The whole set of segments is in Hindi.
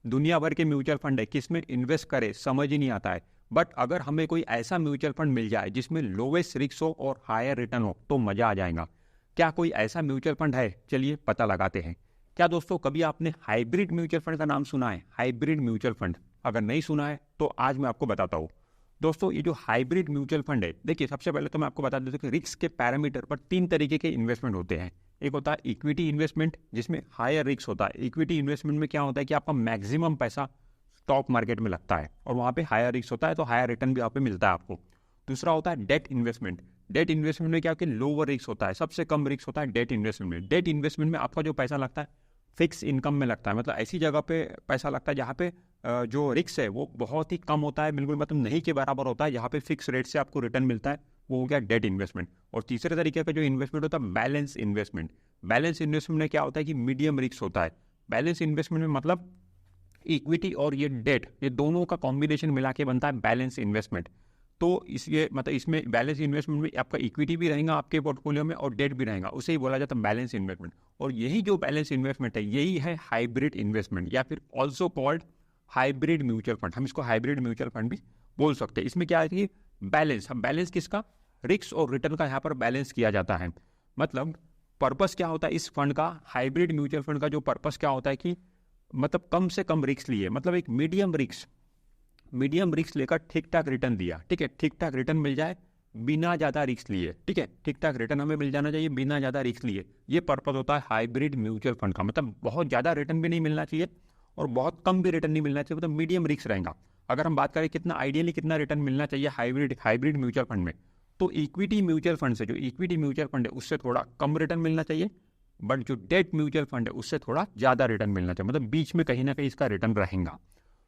दुनिया भर के म्यूचुअल फंड है, किस में इन्वेस्ट करें समझ ही नहीं आता है। बट अगर हमें कोई ऐसा म्यूचुअल फंड मिल जाए जिसमें लोवेस्ट रिस्क हो और हायर रिटर्न हो तो मज़ा आ जाएगा। क्या कोई ऐसा म्यूचुअल फंड है? चलिए पता लगाते हैं। क्या दोस्तों कभी आपने हाइब्रिड म्यूचुअल फंड का नाम सुना है? हाइब्रिड म्यूचुअल फंड अगर नहीं सुना है तो आज मैं आपको बताता हूँ। दोस्तों ये जो हाइब्रिड म्यूचुअल फंड है, देखिए सबसे पहले तो मैं आपको बता देता हूँ कि रिस्क के पैरामीटर पर 3 तरीके के इन्वेस्टमेंट होते हैं। एक होता है इक्विटी इन्वेस्टमेंट जिसमें हायर रिस्क होता है। इक्विटी इन्वेस्टमेंट में क्या होता है कि आपका मैक्सिमम पैसा स्टॉक मार्केट में लगता है और वहाँ पे हायर रिस्क होता है, तो हायर रिटर्न भी यहाँ पे मिलता है आपको। दूसरा होता है डेट इन्वेस्टमेंट। डेट इन्वेस्टमेंट में क्या होता है, लोअर रिस्क होता है, सबसे कम रिस्क होता है डेट इन्वेस्टमेंट में। डेट इन्वेस्टमेंट में आपका जो पैसा लगता है फिक्स इनकम में लगता है, मतलब ऐसी जगह पे पैसा लगता है जहाँ पे जो रिस्क है वो बहुत ही कम होता है, बिल्कुल मतलब नहीं के बराबर होता है, यहाँ पे फिक्स रेट से आपको रिटर्न मिलता है, वो हो गया डेट इन्वेस्टमेंट। और तीसरे तरीके का जो इन्वेस्टमेंट होता है बैलेंस इन्वेस्टमेंट। बैलेंस इन्वेस्टमेंट में क्या होता है कि मीडियम रिस्क होता है। बैलेंस इन्वेस्टमेंट में मतलब इक्विटी और ये डेट, ये दोनों का कॉम्बिनेशन मिला के बनता है बैलेंस इन्वेस्टमेंट। तो इसलिए मतलब इसमें बैलेंस इन्वेस्टमेंट में आपका इक्विटी भी रहेगा आपके पोर्टफोलियो में और डेट भी रहेगा, उसे ही बोला जाता है बैलेंस इन्वेस्टमेंट। और यही जो बैलेंस इन्वेस्टमेंट है यही है हाइब्रिड इन्वेस्टमेंट या फिर also called hybrid mutual fund. हम इसको हाइब्रिड म्यूचुअल फंड भी बोल सकते हैं। इसमें क्या है कि बैलेंस किसका, रिस्क और रिटर्न का यहाँ पर बैलेंस किया जाता है। मतलब पर्पस क्या होता है इस फंड का, हाइब्रिड म्यूचुअल फंड का जो पर्पस क्या होता है कि मतलब कम से कम रिस्क लिए, मतलब एक मीडियम रिस्क लेकर ठीक ठाक रिटर्न दिया। ठीक है, ठीक ठाक रिटर्न मिल जाए बिना ज़्यादा रिस्क लिए। ठीक है, ठीक ठाक रिटर्न हमें मिल जाना चाहिए बिना ज़्यादा रिस्क लिए। ये पर्पस होता है हाइब्रिड म्यूचुअल फंड का। मतलब बहुत ज़्यादा रिटर्न भी नहीं मिलना चाहिए और बहुत कम भी रिटर्न नहीं मिलना चाहिए, मतलब मीडियम रिस्क रहेगा। अगर हम बात करें कितना आइडियली कितना रिटर्न मिलना चाहिए हाइब्रिड म्यूचुअल फंड में, तो इक्विटी म्यूचुअल फंड से जो इक्विटी म्यूचुअल फंड है उससे थोड़ा कम रिटर्न मिलना चाहिए, बट जो डेट म्यूचुअल फंड है उससे थोड़ा ज़्यादा रिटर्न मिलना चाहिए, मतलब बीच में कहीं ना कहीं इसका रिटर्न रहेगा।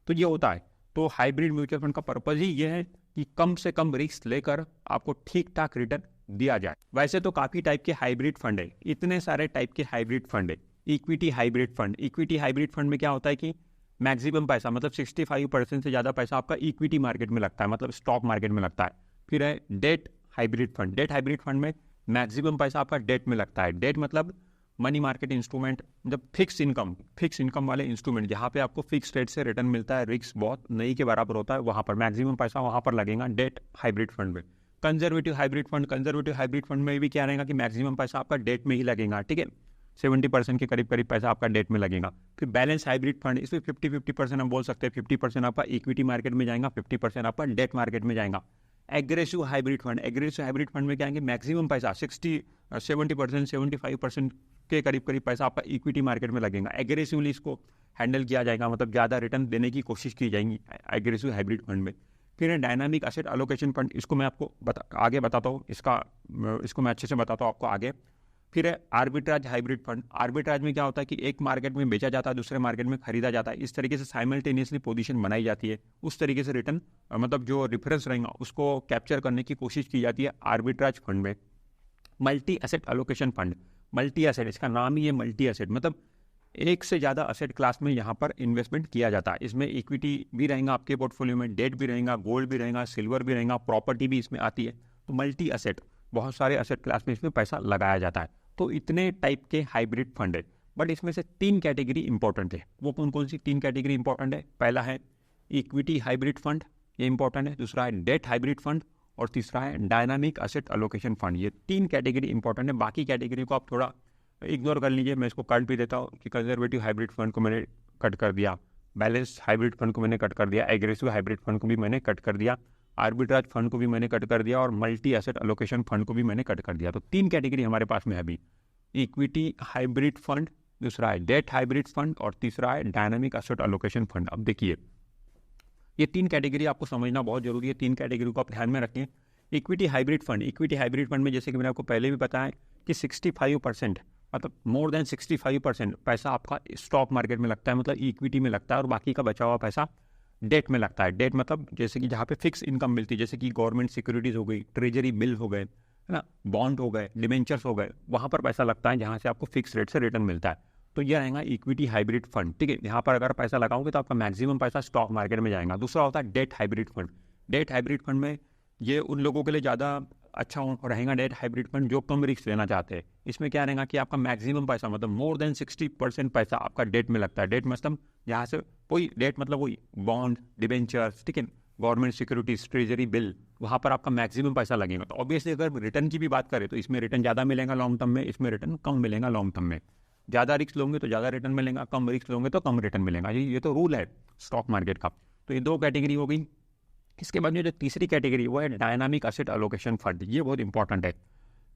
तो ये होता है। तो हाइब्रिड म्यूचुअल फंड का पर्पज ही ये है कि कम से कम रिस्क लेकर आपको ठीक ठाक रिटर्न दिया जाए। वैसे तो काफ़ी टाइप के हाइब्रिड फंड है, इतने सारे टाइप के हाइब्रिड फंड है। इक्विटी हाइब्रिड फंड में क्या होता है कि मैक्सिमम पैसा मतलब 65% से ज़्यादा पैसा आपका इक्विटी मार्केट में लगता है, मतलब स्टॉक मार्केट में लगता है। फिर है डेट हाइब्रिड फंड में मैक्सिमम पैसा आपका डेट में लगता है। डेट मतलब मनी मार्केट इंस्ट्रूमेंट, जब फिक्स इनकम वाले इंस्ट्रूमेंट जहाँ पे आपको फिक्स रेट से रिटर्न मिलता है, रिस्क बहुत नहीं के बराबर होता है, वहाँ पर मैक्सिमम पैसा वहाँ पर लगेगा डेट हाइब्रिड फंड में। कंजर्वेटिव हाइब्रिड फंड में भी क्या रहेगा कि मैक्सिमम पैसा आपका डेट में ही लगेगा। ठीक है, 70% के करीब पैसा आपका डेट में लगेगा। फिर बैलेंस हाइब्रिड फंड, इसमें 50% हम बोल सकते हैं, 50% आपका इक्विटी मार्केट में जाएगा, 50% आपका डेट मार्केट में जाएगा। एग्रेसिव हाइब्रिड फंड में क्या है, मैक्सिमम पैसा 70% 75% के करीब पैसा आपका इक्विटी मार्केट में लगेगा। एग्रेसिवली इसको हैंडल किया जाएगा, मतलब ज़्यादा रिटर्न देने की कोशिश की जाएगी एग्रेसिव हाइब्रिड फंड में। फिर है डायनामिक एसेट एलोकेशन फंड, इसको मैं आपको आगे बताता हूँ, इसको मैं अच्छे से बताता हूँ आपको आगे। फिर है आर्बिट्राज हाइब्रिड फंड। आर्बिट्राज में क्या होता है कि एक मार्केट में बेचा जाता है, दूसरे मार्केट में खरीदा जाता है, इस तरीके से साइमल्टेनियसली पोजीशन बनाई जाती है, उस तरीके से रिटर्न मतलब जो रेफरेंस रहेगा उसको कैप्चर करने की कोशिश की जाती है आर्बिट्राज फंड में। Multi asset allocation fund, multi asset, इसका नाम ही है मल्टी एसेट, मतलब एक से ज़्यादा असेट क्लास में यहाँ पर इन्वेस्टमेंट किया जाता है। इसमें इक्विटी भी रहेगा आपके पोर्टफोलियो में, डेट भी रहेगा, गोल्ड भी रहेगा, सिल्वर भी रहेगा, प्रॉपर्टी भी इसमें आती है। तो मल्टी एसेट, बहुत सारे असेट क्लास में इसमें पैसा लगाया जाता है। तो इतने टाइप के हाइब्रिड फंड है, बट इसमें से 3 कैटेगरी इंपॉर्टेंट है। वो कौन कौन सी 3 कैटेगरी इंपॉर्टेंट है? पहला है इक्विटी हाइब्रिड फंड, ये इंपॉर्टेंट है। दूसरा है डेट हाइब्रिड फंड और तीसरा है डायनामिक एसेट एलोकेशन फंड। ये 3 कैटेगरी इंपॉर्टेंट है, बाकी कैटेगरी को आप थोड़ा इग्नोर कर लीजिए। मैं इसको कट भी देता हूँ कि कंजर्वेटिव हाइब्रिड फंड को मैंने कट कर दिया, बैलेंस हाइब्रिड फंड को मैंने कट कर दिया, एग्रेसिव हाइब्रिड फंड को भी मैंने कट कर दिया, आर्बिट्राज फंड को भी मैंने कट कर दिया और मल्टी एसेट एलोकेशन फंड को भी मैंने कट कर दिया। तो 3 कैटेगरी हमारे पास में है अभी, इक्विटी हाइब्रिड फंड, दूसरा है डेट हाइब्रिड फंड और तीसरा है डायनामिक एसेट एलोकेशन फंड। अब देखिए ये 3 कैटेगरी आपको समझना बहुत जरूरी है, 3 कैटेगरी को आप ध्यान में रखें। इक्विटी हाइब्रिड फंड में जैसे कि मैंने आपको पहले भी बताया कि 65% मतलब मोर देन 65% पैसा आपका स्टॉक मार्केट में लगता है, मतलब इक्विटी में लगता है, और बाकी का बचा हुआ पैसा डेट में लगता है। डेट मतलब जैसे कि जहाँ पे फिक्स इनकम मिलती है, जैसे कि गवर्नमेंट सिक्योरिटीज़ हो गई, ट्रेजरी बिल हो गए, है ना, बॉन्ड हो गए, डिबेंचर्स हो गए, वहाँ पर पैसा लगता है जहाँ से आपको फिक्स रेट से रिटर्न मिलता है। तो यह रहेगा इक्विटी हाइब्रिड फंड। ठीक है, यहाँ पर अगर पैसा लगाओगे तो आपका मैक्सिमम पैसा स्टॉक मार्केट में जाएगा। दूसरा होता है debt hybrid fund. Debt hybrid fund में ये उन लोगों के लिए ज़्यादा अच्छा रहेगा डेट हाइब्रिड फंड जो कम रिस्क लेना चाहते हैं। इसमें क्या रहेगा कि आपका मैक्सिमम पैसा मतलब मोर देन 60% पैसा आपका डेट में लगता है। डेट मतलब यहाँ से कोई डेट मतलब वही बॉन्ड, डिबेंचर्स, ठीक है, गवर्नमेंट सिक्योरिटीज, ट्रेजरी बिल, वहाँ पर आपका मैक्सिमम पैसा लगेगा। तो ऑब्वियसली अगर रिटर्न की भी बात करें तो इसमें रिटर्न ज़्यादा मिलेगा लॉन्ग टर्म में, इसमें रिटर्न कम मिलेगा लॉन्ग टर्म में। ज़्यादा रिस्क लोगे तो ज़्यादा रिटर्न मिलेगा, कम रिस्क लोगे तो कम रिटर्न मिलेगा। ये तो रूल है स्टॉक मार्केट का। तो ये 2 कैटेगरी हो गई। इसके बाद में जो तीसरी कैटेगरी वो है डायनामिक एसेट एलोकेशन फंड। ये बहुत इंपॉर्टेंट है,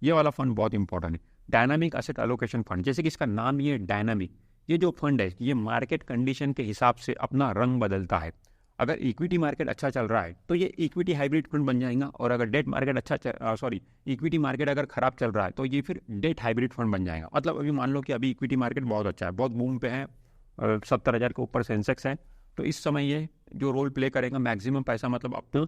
ये वाला फंड बहुत इंपॉर्टेंट है, डायनामिक एसेट एलोकेशन फंड। जैसे कि इसका नाम ये डायनामिक, ये जो फंड है ये मार्केट कंडीशन के हिसाब से अपना रंग बदलता है। अगर इक्विटी मार्केट अच्छा चल रहा है तो ये इक्विटी हाइब्रिड फंड बन जाएगा, और अगर डेट मार्केट इक्विटी मार्केट अगर खराब चल रहा है तो ये फिर डेट हाइब्रिड फंड बन जाएगा। मतलब अभी मान लो कि अभी इक्विटी मार्केट बहुत अच्छा है, बहुत बूम पे है, 70,000 के ऊपर सेंसेक्स है, तो इस समय ये जो रोल प्ले करेगा मैक्सिमम पैसा मतलब अपना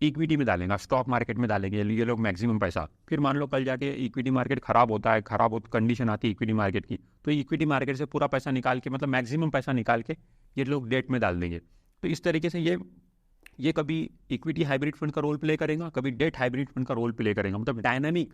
इक्विटी में डालेगा, स्टॉक मार्केट में डालेंगे ये लोग मैक्सिमम पैसा। फिर मान लो कल जाके इक्विटी मार्केट खराब होता है, कंडीशन आती है इक्विटी मार्केट की, तो इक्विटी मार्केट से पूरा पैसा निकाल के मतलब मैक्सिमम पैसा निकाल के ये लोग डेट में डाल देंगे। तो इस तरीके से ये कभी इक्विटी हाइब्रिड फंड का रोल प्ले करेगा, कभी डेट हाइब्रिड फंड का रोल प्ले करेगा। मतलब डायनामिक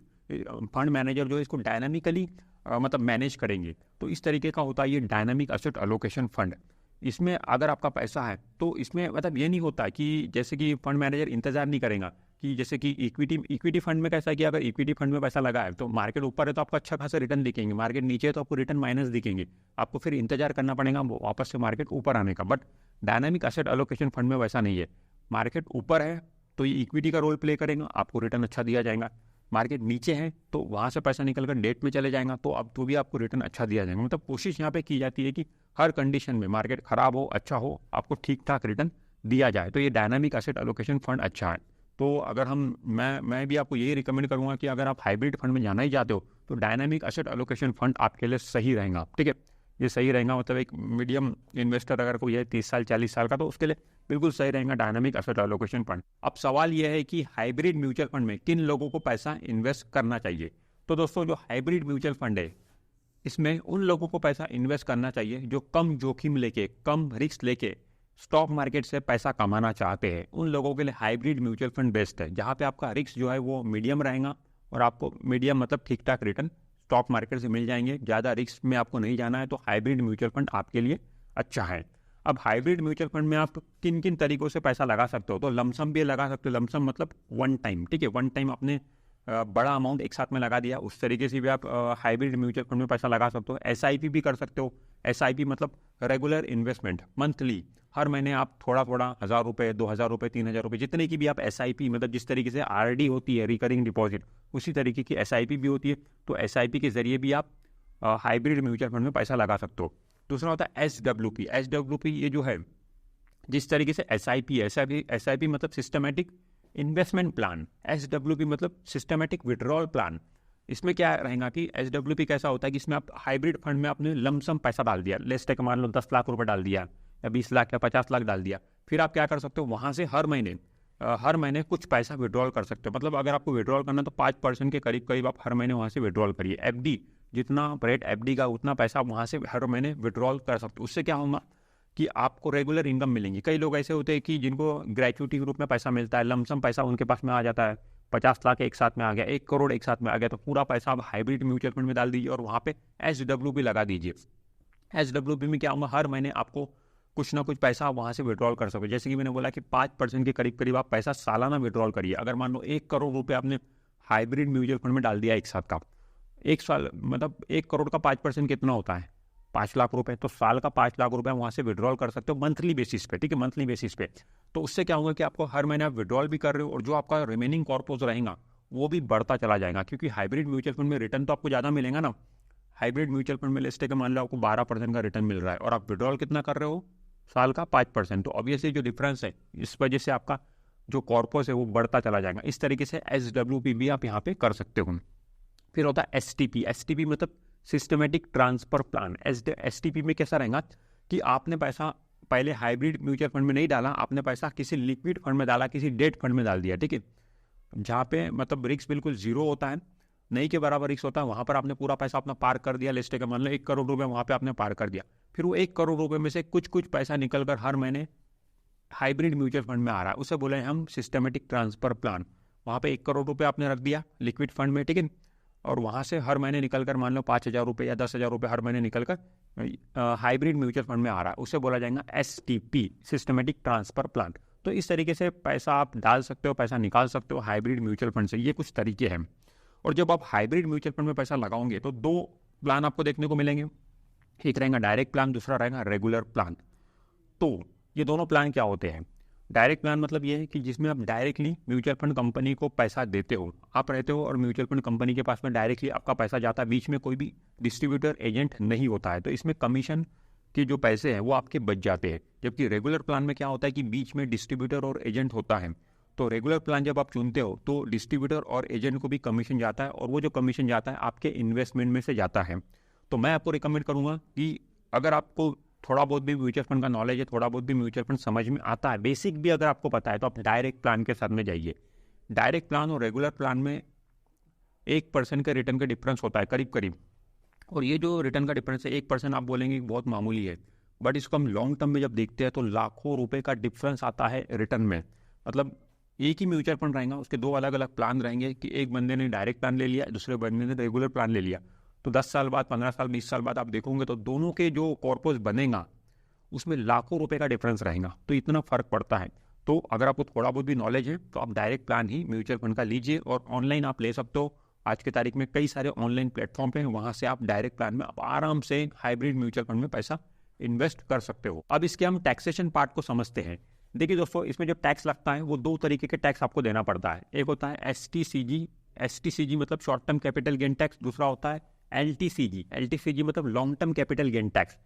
फंड मैनेजर जो है इसको डायनामिकली मतलब मैनेज करेंगे। तो इस तरीके का होता है ये डायनामिक एसेट एलोकेशन फंड। इसमें अगर आपका पैसा है तो इसमें मतलब ये नहीं होता कि जैसे कि फंड मैनेजर इंतजार नहीं करेगा कि जैसे कि इक्विटी फंड में कैसा है कि अगर इक्विटी फंड में पैसा लगा है तो मार्केट ऊपर है तो आपको अच्छा खासा रिटर्न दिखेंगे, मार्केट नीचे है तो आपको रिटर्न माइनस दिखेंगे, आपको फिर इंतजार करना पड़ेगा वापस से मार्केट ऊपर आने का। But dynamic asset allocation fund में वैसा नहीं है, मार्केट ऊपर है तो ये इक्विटी का रोल प्ले करेगा, आपको रिटर्न अच्छा दिया जाएगा। मार्केट नीचे है तो वहाँ से पैसा निकल कर डेट में चले जाएगा तो अब तो भी आपको रिटर्न अच्छा दिया जाएगा। मतलब कोशिश यहाँ पे की जाती है कि हर कंडीशन में मार्केट खराब हो अच्छा हो आपको ठीक ठाक रिटर्न दिया जाए। तो ये डायनामिक एसेट एलोकेशन फंड अच्छा है। तो अगर मैं भी आपको यही रिकमेंड करूँगा कि अगर आप हाइब्रिड फंड में जाना ही चाहते हो तो डायनामिक एसेट एलोकेशन फंड आपके लिए सही रहेगा। ठीक है, ये सही रहेगा। मतलब एक मीडियम इन्वेस्टर अगर कोई है 30 साल 40 साल का तो उसके लिए बिल्कुल सही रहेगा डायनामिक एसेट एलोकेशन फंड। अब सवाल यह है कि हाइब्रिड म्यूचुअल फंड में किन लोगों को पैसा इन्वेस्ट करना चाहिए। तो दोस्तों जो हाइब्रिड म्यूचुअल फंड है इसमें उन लोगों को पैसा इन्वेस्ट करना चाहिए जो कम जोखिम लेके, कम रिस्क लेके स्टॉक मार्केट से पैसा कमाना चाहते हैं। उन लोगों के लिए हाइब्रिड म्यूचुअल फंड बेस्ट है, जहाँ पे आपका रिस्क जो है वो मीडियम रहेगा और आपको मीडियम मतलब ठीक ठाक रिटर्न स्टॉक मार्केट से मिल जाएंगे। ज़्यादा रिस्क में आपको नहीं जाना है तो हाइब्रिड म्यूचुअल फंड आपके लिए अच्छा है। अब हाइब्रिड म्यूचुअल फंड में आप किन किन तरीकों से पैसा लगा सकते हो। तो लमसम भी लगा सकते हो, लमसम मतलब वन टाइम, ठीक है, वन टाइम अपने बड़ा अमाउंट एक साथ में लगा दिया, उस तरीके से भी आप हाइब्रिड म्यूचुअल फंड में पैसा लगा सकते हो। SIP भी कर सकते हो। SIP मतलब रेगुलर इन्वेस्टमेंट, मंथली, हर महीने आप थोड़ा थोड़ा 1,000 रुपये, 2,000 रुपये, 3,000 रुपये, जितने की भी आप SIP मतलब जिस तरीके से RD होती है रिकरिंग डिपॉजिट, उसी तरीके की SIP भी होती है। तो SIP के जरिए भी आप हाइब्रिड म्यूचुअल फंड में पैसा लगा सकते हो। दूसरा होता है SWP। SWP ये जो है जिस तरीके से SIP मतलब सिस्टमेटिक इन्वेस्टमेंट प्लान, SWP मतलब सिस्टमेटिक विड्रॉल प्लान। इसमें क्या रहेगा कि SWP कैसा होता है कि इसमें आप हाइब्रिड फंड में आपने लमसम पैसा डाल दिया, लेट्स टेक मान लो 10 लाख रुपए डाल दिया या 20 लाख या 50 लाख डाल दिया। फिर आप क्या कर सकते हो, वहाँ से हर महीने कुछ पैसा विड्रॉल कर सकते हो। मतलब अगर आपको विड्रॉल करना तो 5% के करीब आप हर महीने वहाँ से विड्रॉल करिए। FD जितना रेट FD का उतना पैसा आप वहाँ से हर महीने विड्रॉल कर सकते हो। उससे क्या होगा कि आपको रेगुलर इनकम मिलेंगी। कई लोग ऐसे होते हैं कि जिनको ग्रेच्युटी के रूप में पैसा मिलता है, लमसम पैसा उनके पास में आ जाता है, 50 लाख एक साथ में आ गया, 1 करोड़ एक साथ में आ गया, तो पूरा पैसा आप हाइब्रिड म्यूचुअल फंड में डाल दीजिए और वहाँ पे SWP लगा दीजिए। SWP में क्या होगा, हर महीने आपको कुछ ना कुछ पैसा आप वहाँ से विड्रॉल कर सको। जैसे कि मैंने बोला कि 5% के करीब आप पैसा सालाना विड्रॉल करिए। अगर मान लो 1 करोड़ रुपये आपने हाइब्रिड म्यूचुअल फंड में डाल दिया एक साथ का, एक साल मतलब 1 करोड़ का 5% कितना होता है, 5 लाख रुपए। तो साल का 5 लाख रुपए वहाँ से विड्रॉल कर सकते हो मंथली बेसिस पे, ठीक है, मंथली बेसिस पे। तो उससे क्या होगा कि आपको हर महीने आप विड्रॉल भी कर रहे हो और जो आपका रिमेनिंग कॉर्पस रहेगा वो भी बढ़ता चला जाएगा, क्योंकि हाइब्रिड म्यूचुअल फंड में रिटर्न तो आपको ज़्यादा मिलेगा ना। हाइब्रिड म्यूचुअल फंड में लेट्स मान लो आपको 12% का रिटर्न मिल रहा है और आप विड्रॉल कितना कर रहे हो, साल का 5%। तो ऑब्वियसली जो डिफरेंस है इस वजह से आपका जो कॉर्पस है वो बढ़ता चला जाएगा। इस तरीके से SWP भी आप यहाँ पे कर सकते हो। फिर होता है STP मतलब सिस्टमेटिक ट्रांसफर प्लान। STP में कैसा रहेगा कि आपने पैसा पहले हाइब्रिड म्यूचुअल फंड में नहीं डाला, आपने पैसा किसी लिक्विड फंड में डाला, किसी डेट फंड में डाल दिया, ठीक है, जहाँ पे मतलब रिस्क बिल्कुल जीरो होता है, नहीं के बराबर रिस्क होता है। वहाँ पर आपने पूरा पैसा अपना पार कर दिया, लिस्ट का मान लो 1 करोड़ रुपये वहाँ पे आपने पार कर दिया। फिर वो 1 करोड़ रुपये में से कुछ पैसा निकल कर हर महीने हाइब्रिड म्यूचुअल फंड में आ रहा है, उसे बोले हम सिस्टमेटिक ट्रांसफर प्लान। वहाँ पे 1 करोड़ रुपये आपने रख दिया लिक्विड फंड में, ठीक है, और वहाँ से हर महीने निकल कर मान लो 5,000 रुपये या 10,000 रुपये हर महीने निकल कर हाइब्रिड म्यूचुअल फंड में आ रहा है, उसे बोला जाएगा STP, सिस्टमेटिक ट्रांसफर प्लान। तो इस तरीके से पैसा आप डाल सकते हो, पैसा निकाल सकते हो हाइब्रिड म्यूचुअल फंड से। ये कुछ तरीके हैं। और जब आप हाइब्रिड म्यूचुअल फंड में पैसा लगाओगे तो 2 प्लान आपको देखने को मिलेंगे, एक रहेगा डायरेक्ट प्लान, दूसरा रहेगा रेगुलर प्लान। तो ये दोनों प्लान क्या होते हैं? डायरेक्ट प्लान मतलब ये है कि जिसमें आप डायरेक्टली म्यूचुअल फंड कंपनी को पैसा देते हो, आप रहते हो और म्यूचुअल फंड कंपनी के पास में डायरेक्टली आपका पैसा जाता है, बीच में कोई भी डिस्ट्रीब्यूटर एजेंट नहीं होता है, तो इसमें कमीशन के जो पैसे हैं वो आपके बच जाते हैं। जबकि रेगुलर प्लान में क्या होता है कि बीच में डिस्ट्रीब्यूटर और एजेंट होता है। तो रेगुलर प्लान जब आप चुनते हो तो डिस्ट्रीब्यूटर और एजेंट को भी कमीशन जाता है, और वो जो कमीशन जाता है आपके इन्वेस्टमेंट में से जाता है। तो मैं आपको रिकमेंड करूँगा कि अगर आपको थोड़ा बहुत भी म्यूचुअल फंड का नॉलेज है, थोड़ा बहुत भी म्यूचुअल फंड समझ में आता है, बेसिक भी अगर आपको पता है, तो आप डायरेक्ट प्लान के साथ में जाइए। डायरेक्ट प्लान और रेगुलर प्लान में 1% के रिटर्न का डिफरेंस होता है करीब करीब, और ये जो रिटर्न का डिफरेंस है 1% आप बोलेंगे बहुत मामूली है, बट इसको हम लॉन्ग टर्म में जब देखते हैं तो लाखों रुपए का डिफरेंस आता है रिटर्न में। मतलब एक ही म्यूचुअल फंड रहेगा, उसके 2 अलग अलग प्लान रहेंगे कि एक बंदे ने डायरेक्ट प्लान ले लिया, दूसरे बंदे ने रेगुलर प्लान ले लिया, तो 10 साल बाद, 15 साल, 20 साल बाद आप देखोगे तो दोनों के जो कॉर्पस बनेगा उसमें लाखों रुपए का डिफरेंस रहेगा। तो इतना फर्क पड़ता है। तो अगर आपको थोड़ा बहुत भी नॉलेज है तो आप डायरेक्ट प्लान ही म्यूचुअल फंड का लीजिए, और ऑनलाइन आप ले सकते हो। आज की तारीख में कई सारे ऑनलाइन प्लेटफॉर्म पे हैं, वहाँ से आप डायरेक्ट प्लान में आप आराम से हाइब्रिड म्यूचुअल फंड में पैसा इन्वेस्ट कर सकते हो। अब इसके हम टैक्सेशन पार्ट को समझते हैं। देखिए दोस्तों, इसमें जब टैक्स लगता है वो 2 तरीके के टैक्स आपको देना पड़ता है। एक होता है STCG मतलब short term capital gain tax, दूसरा होता है LTCG मतलब long term capital gain tax.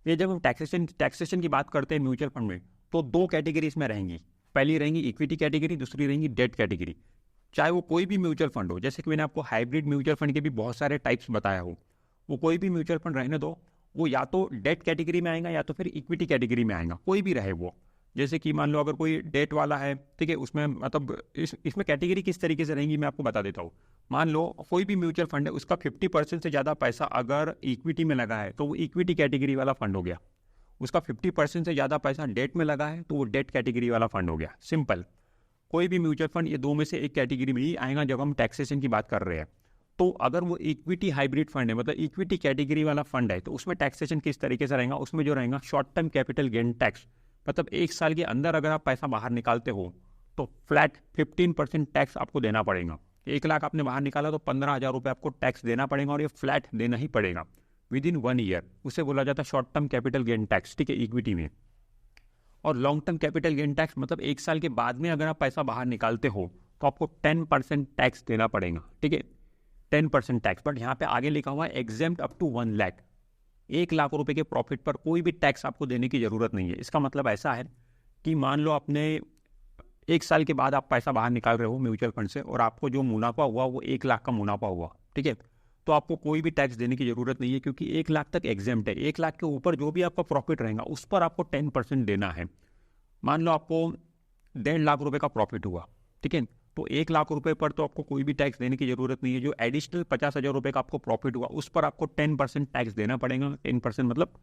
ये जब हम टैक्सेशन की बात करते हैं म्यूचुअल फंड में, तो 2 कैटेगरी इसमें रहेंगी। पहली रहेंगी इक्विटी कैटेगरी, दूसरी रहेंगी डेट कैटेगरी। चाहे वो कोई भी म्यूचुअल फंड हो, जैसे कि मैंने आपको हाइब्रिड म्यूचुअल फंड के भी बहुत सारे टाइप्स बताया हो, वो कोई भी म्यूचुअल फंड रहने दो, वो या तो डेट कैटेगरी में आएगा या तो फिर इक्विटी कैटेगरी में आएगा, कोई भी रहे वो। जैसे कि मान लो अगर कोई डेट वाला है, ठीक है, उसमें मतलब इसमें कैटेगरी किस तरीके से रहेंगी मैं आपको बता देता हूँ। मान लो कोई भी म्यूचुअल फंड है, उसका 50% से ज़्यादा पैसा अगर इक्विटी में लगा है तो वो इक्विटी कैटेगरी वाला फंड हो गया। उसका 50% से ज़्यादा पैसा डेट में लगा है तो वो डेट कैटेगरी वाला फंड हो गया। सिंपल। कोई भी म्यूचुअल फंड ये 2 में से एक कैटेगरी में ही आएगा जब हम टैक्सेशन की बात कर रहे हैं। तो अगर वो इक्विटी हाइब्रिड फंड है, मतलब इक्विटी कैटेगरी वाला फंड है, तो उसमें टैक्सेशन किस तरीके से रहेगा? उसमें जो रहेगा short term capital gain tax, मतलब 1 साल के अंदर अगर आप पैसा बाहर निकालते हो तो फ्लैट 15% टैक्स आपको देना पड़ेगा। 1 लाख आपने बाहर निकाला तो 15,000 रुपये आपको टैक्स देना पड़ेगा, और ये फ्लैट देना ही पड़ेगा विदिन 1 ईयर। उसे बोला जाता है short term capital gain tax, ठीक है, इक्विटी में। और long term capital gain tax मतलब 1 साल के बाद में अगर आप पैसा बाहर निकालते हो तो आपको 10% टैक्स देना पड़ेगा, ठीक है, 10% टैक्स। बट यहाँ पे आगे लिखा हुआ है exempt up to 1 lakh. 1 lakh रुपए के प्रॉफिट पर कोई भी टैक्स आपको देने की जरूरत नहीं है। इसका मतलब ऐसा है कि मान लो आपने 1 साल के बाद आप पैसा बाहर निकाल रहे हो म्यूचुअल फंड से, और आपको जो मुनाफा हुआ वो 1 लाख का मुनाफा हुआ, ठीक है, तो आपको कोई भी टैक्स देने की जरूरत नहीं है, क्योंकि 1 लाख तक एग्जेम्प्ट है। 1 लाख के ऊपर जो भी आपका प्रॉफिट रहेगा उस पर आपको 10% देना है। मान लो आपको 1.5 लाख रुपए का प्रॉफिट हुआ, ठीक है, तो 1 लाख रुपए पर तो आपको कोई भी टैक्स देने की जरूरत नहीं है। जो एडिशनल 50,000 रुपए का आपको प्रॉफिट हुआ उस पर आपको 10% टैक्स देना पड़ेगा। 10% मतलब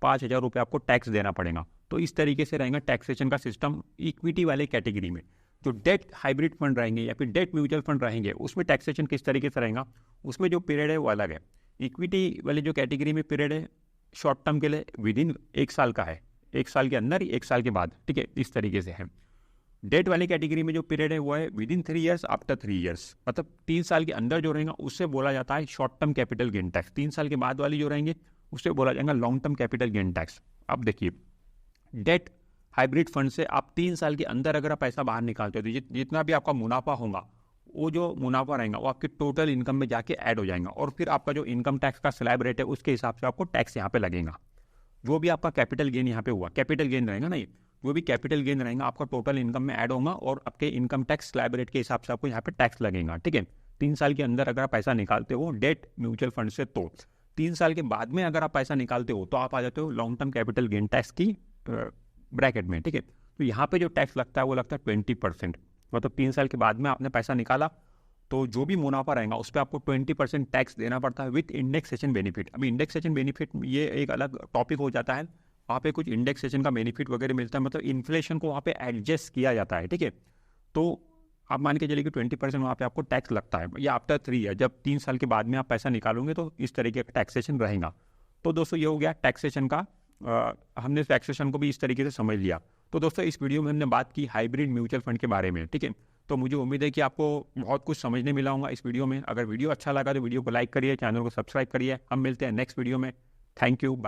5,000 रुपये आपको टैक्स देना पड़ेगा। तो इस तरीके से रहेगा टैक्सेशन का सिस्टम इक्विटी वाले कैटेगरी में। जो डेट हाइब्रिड फंड रहेंगे या फिर डेट म्यूचुअल फंड रहेंगे उसमें टैक्सेशन किस तरीके से रहेगा, उसमें जो पीरियड है वो अलग है। इक्विटी वाले जो कैटेगरी में पीरियड है शॉर्ट टर्म के लिए विदिन 1 साल का है, 1 साल के अंदर, 1 साल के बाद, ठीक है, इस तरीके से है। डेट वाली कैटेगरी में जो पीरियड है वो है विदिन 3 ईयर्स आफ्टर 3 ईयर्स, मतलब 3 साल के अंदर जो रहेगा उससे बोला जाता है short term capital gain tax. 3 साल के बाद वाली जो रहेंगे उससे बोला जाएगा long term capital gain tax. अब देखिए, डेट हाइब्रिड फंड से आप 3 साल के अंदर अगर आप पैसा बाहर निकालते हो तो जितना भी आपका मुनाफा होगा वो जो मुनाफा रहेगा वो आपके टोटल इनकम में जाके ऐड हो जाएगा, और फिर आपका जो इनकम टैक्स का स्लैब रेट है उसके हिसाब से आपको टैक्स यहाँ पे लगेगा। जो भी आपका कैपिटल गेन यहाँ पे हुआ, कैपिटल गेन रहेगा ना, ये जो भी कैपिटल गेन रहेगा आपका टोटल इनकम में ऐड होगा, और आपके इनकम टैक्स स्लैब रेट के हिसाब से आपको यहाँ पे टैक्स लगेगा, ठीक है। 3 साल के अंदर अगर आप पैसा निकालते हो डेट म्यूचुअल फंड से, तो 3 साल के बाद में अगर आप पैसा निकालते हो तो आप आ जाते हो long term capital gain tax की ब्रैकेट में, ठीक है। तो यहाँ पे जो टैक्स लगता है वो लगता है 20%, मतलब 3 साल के बाद में आपने पैसा निकाला तो जो भी मुनाफा रहेगा उस पर आपको 20% टैक्स देना पड़ता है विथ इंडेक्सेशन बेनिफिट। अभी इंडेक्सेशन बेनिफिट ये एक अलग टॉपिक हो जाता है, वहाँ पे कुछ इंडेक्सेशन का बेनिफिट वगैरह मिलता है, मतलब इन्फ्लेशन को वहाँ पे एडजस्ट किया जाता है, ठीक है। तो आप मान के चलिए कि 20% वहाँ पे आपको टैक्स लगता है, या आफ्टर 3 ईयर, जब 3 साल के बाद में आप पैसा निकालोगे तो इस तरीके का टैक्सेशन रहेगा। तो दोस्तों ये हो गया टैक्सेशन का, हमने टैक्सेशन को भी इस तरीके से समझ लिया। तो दोस्तों इस वीडियो में हमने बात की हाइब्रिड म्यूचुअल फंड के बारे में, ठीक है। तो मुझे उम्मीद है कि आपको बहुत कुछ समझने मिला होगा इस वीडियो में। अगर वीडियो अच्छा लगा तो वीडियो को लाइक करिए, चैनल को सब्सक्राइब करिए। हम मिलते हैं नेक्स्ट वीडियो में। Thank you.